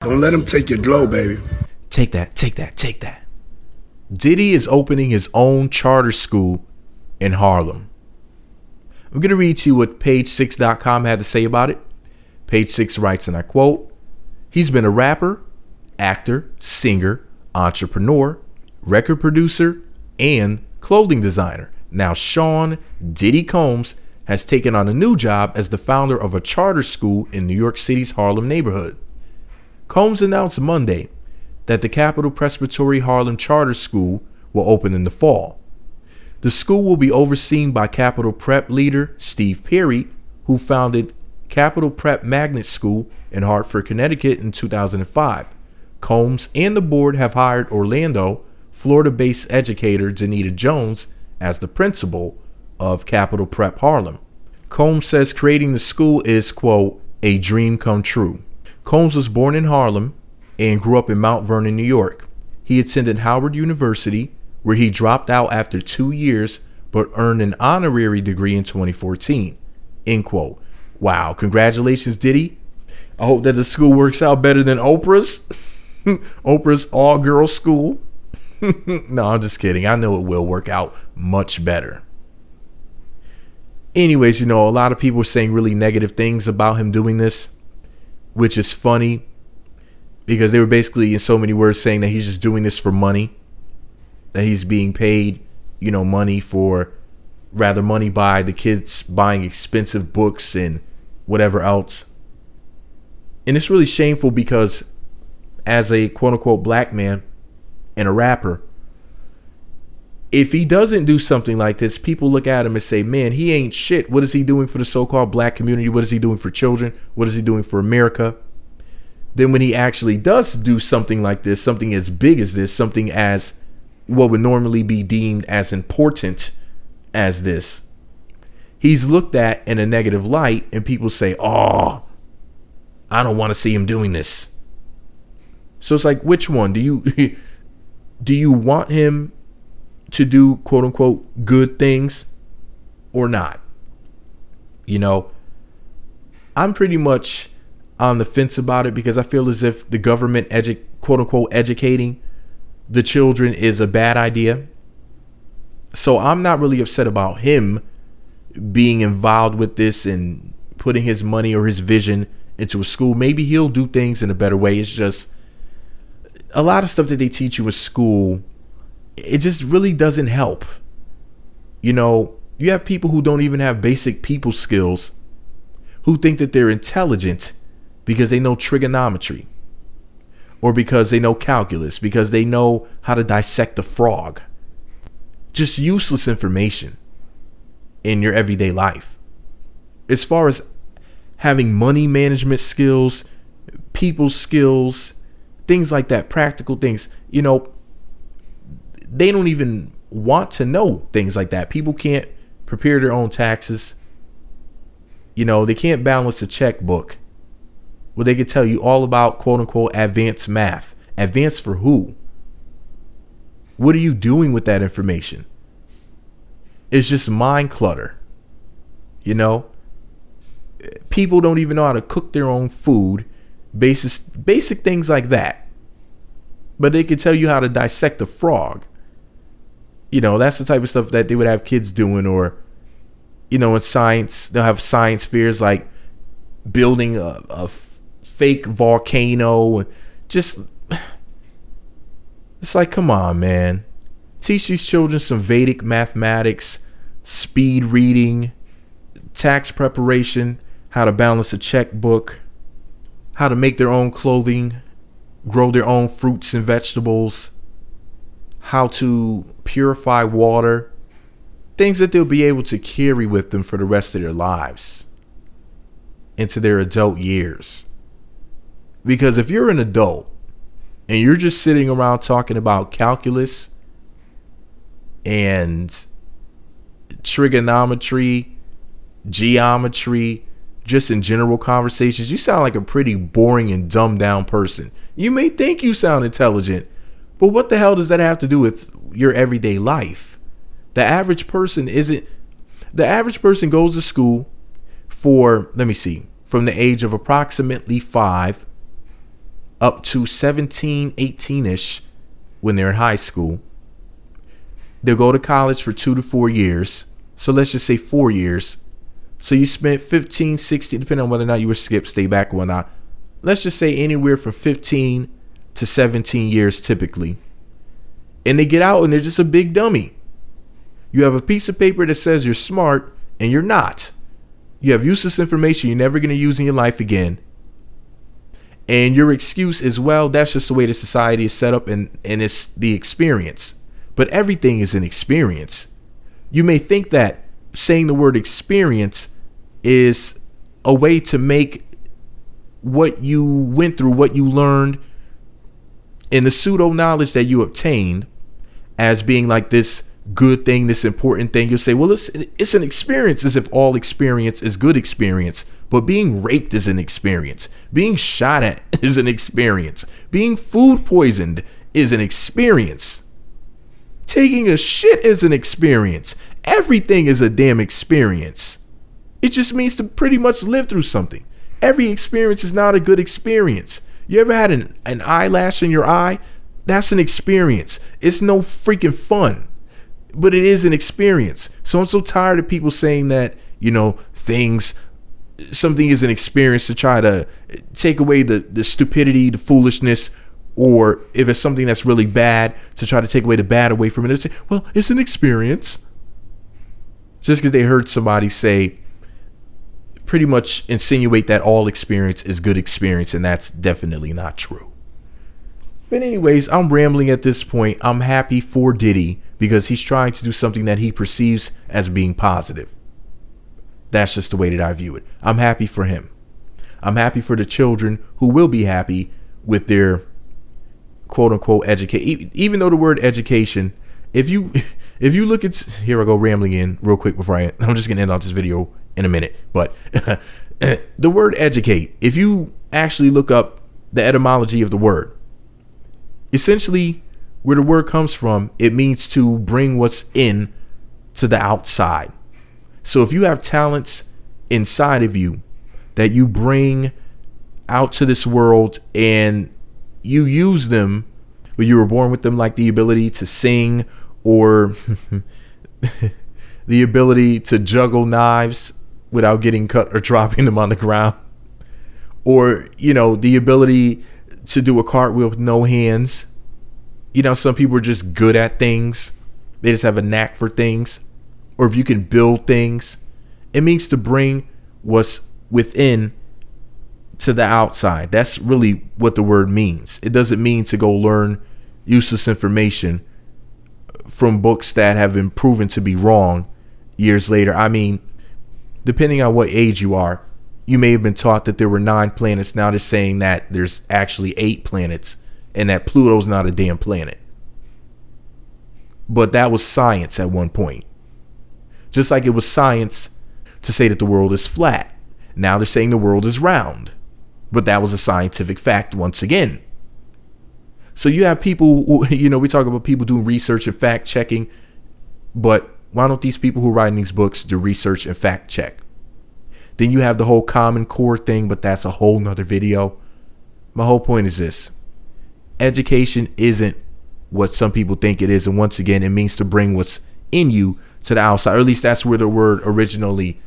Don't let him take your glow, baby. Take that, take that, take that. Diddy is opening his own charter school in Harlem. I'm going to read to you what page6.com had to say about it. Page 6 writes, and I quote, "He's been a rapper, actor, singer, entrepreneur, record producer, and clothing designer. Now Sean Diddy Combs has taken on a new job as the founder of a charter school in New York City's Harlem neighborhood. Combs announced Monday that the Capitol Preparatory Harlem Charter School will open in the fall. The school will be overseen by Capitol Prep leader Steve Perry, who founded Capitol Prep Magnet School in Hartford, Connecticut in 2005. Combs and the board have hired Orlando, Florida-based educator Danita Jones as the principal of Capitol Prep Harlem. Combs says creating the school is, quote, a dream come true. Combs was born in Harlem and grew up in Mount Vernon, New York. He attended Howard University, where he dropped out after 2 years but earned an honorary degree in 2014. End quote. Wow, congratulations, Diddy. I hope that the school works out better than Oprah's. Oprah's all-girls school. No, I'm just kidding. I know it will work out much better. Anyways, a lot of people are saying really negative things about him doing this, which is funny because they were basically, in so many words, saying that he's just doing this for money, that he's being paid, money by the kids buying expensive books and whatever else. And it's really shameful because as a quote unquote black man and a rapper, if he doesn't do something like this, people look at him and say, man, he ain't shit. What is he doing for the so-called black community? What is he doing for children? What is he doing for America? Then when he actually does do something like this, something as big as this, something as what would normally be deemed as important as this, he's looked at in a negative light, and people say, oh, I don't want to see him doing this. So it's like, which one do you want him to do quote unquote good things or not? I'm pretty much on the fence about it because I feel as if the government quote unquote educating the children is a bad idea. So I'm not really upset about him being involved with this and putting his money or his vision into a school. Maybe he'll do things in a better way. It's just a lot of stuff that they teach you in school, it just really doesn't help. You have people who don't even have basic people skills, who think that they're intelligent because they know trigonometry, or because they know calculus, because they know how to dissect a frog. Just useless information in your everyday life. As far as having money management skills, people skills, things like that, practical things, they don't even want to know things like that. People can't prepare their own taxes. They can't balance a checkbook. Well, they could tell you all about quote unquote advanced math. Advanced for who? What are you doing with that information? It's just mind clutter. People don't even know how to cook their own food. Basic things like that. But they could tell you how to dissect a frog. That's the type of stuff that they would have kids doing. Or, in science, they'll have science fairs like building a fake volcano. Just, it's like, come on, man. Teach these children some Vedic mathematics, speed reading, tax preparation, how to balance a checkbook, how to make their own clothing, grow their own fruits and vegetables, how to purify water, things that they'll be able to carry with them for the rest of their lives into their adult years. Because if you're an adult and you're just sitting around talking about calculus and trigonometry, geometry, just in general conversations, you sound like a pretty boring and dumbed down person. You may think you sound intelligent, but what the hell does that have to do with your everyday life? The average person goes to school for, from the age of approximately 5 up to 17, 18-ish when they're in high school. They'll go to college for 2 to 4 years. So let's just say 4 years. So you spent 15, 16, depending on whether or not you were skipped, stay back or whatnot. Let's just say anywhere from 15 to 17 years typically. And they get out and they're just a big dummy. You have a piece of paper that says you're smart and you're not. You have useless information you're never going to use in your life again. And your excuse is, well, that's just the way the society is set up and it's the experience. But everything is an experience. You may think that saying the word experience is a way to make what you went through, what you learned, and the pseudo knowledge that you obtained as being like this good thing, this important thing. You'll say, well, it's an experience, as if all experience is good experience. But being raped is an experience. Being shot at is an experience. Being food poisoned is an experience. Taking a shit is an experience. Everything is a damn experience. It just means to pretty much live through something. Every experience is not a good experience. You ever had an eyelash in your eye? That's an experience. It's no freaking fun, but it is an experience. So I'm so tired of people saying that, something is an experience to try to take away the stupidity, the foolishness, or if it's something that's really bad, to try to take away the bad away from it. And say, well, it's an experience. Just because they heard somebody say, pretty much insinuate that all experience is good experience, and that's definitely not true. But anyways, I'm rambling at this point. I'm happy for Diddy because he's trying to do something that he perceives as being positive. That's just the way that I view it. I'm happy for him. I'm happy for the children who will be happy with their quote unquote education. Even though the word education, if you look at, here I go rambling in real quick before I'm just gonna end off this video in a minute. But the word educate, if you actually look up the etymology of the word, essentially where the word comes from, it means to bring what's in to the outside. So if you have talents inside of you that you bring out to this world and you use them, but you were born with them, like the ability to sing or the ability to juggle knives without getting cut or dropping them on the ground, or the ability to do a cartwheel with no hands. Some people are just good at things, they just have a knack for things. Or if you can build things, it means to bring what's within to the outside. That's really what the word means. It doesn't mean to go learn useless information from books that have been proven to be wrong years later. I mean, depending on what age you are, you may have been taught that there were 9 planets. Now they're saying that there's actually 8 planets and that Pluto's not a damn planet. But that was science at one point. Just like it was science to say that the world is flat. Now they're saying the world is round. But that was a scientific fact once again. So you have people who, we talk about people doing research and fact checking. But why don't these people who are writing these books do research and fact check? Then you have the whole Common Core thing, but that's a whole nother video. My whole point is this. Education isn't what some people think it is. And once again, it means to bring what's in you to the outside, or at least that's where the word originally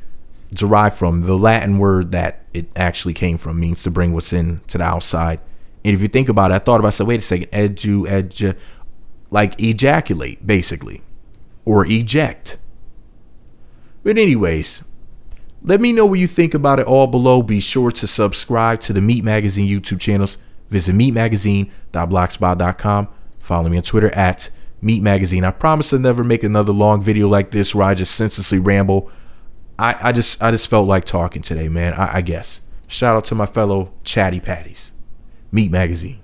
derived from. The Latin word that it actually came from means to bring what's in to the outside. And if you think about it, I thought about it, I said, wait a second, like ejaculate, basically, or eject. But anyways, let me know what you think about it all below. Be sure to subscribe to the Meat Magazine YouTube channels. Visit meatmagazine.blogspot.com. Follow me on Twitter at Meat Magazine. I promise to never make another long video like this where I just senselessly ramble. I just felt like talking today, man. I guess. Shout out to my fellow chatty patties. Meat Magazine.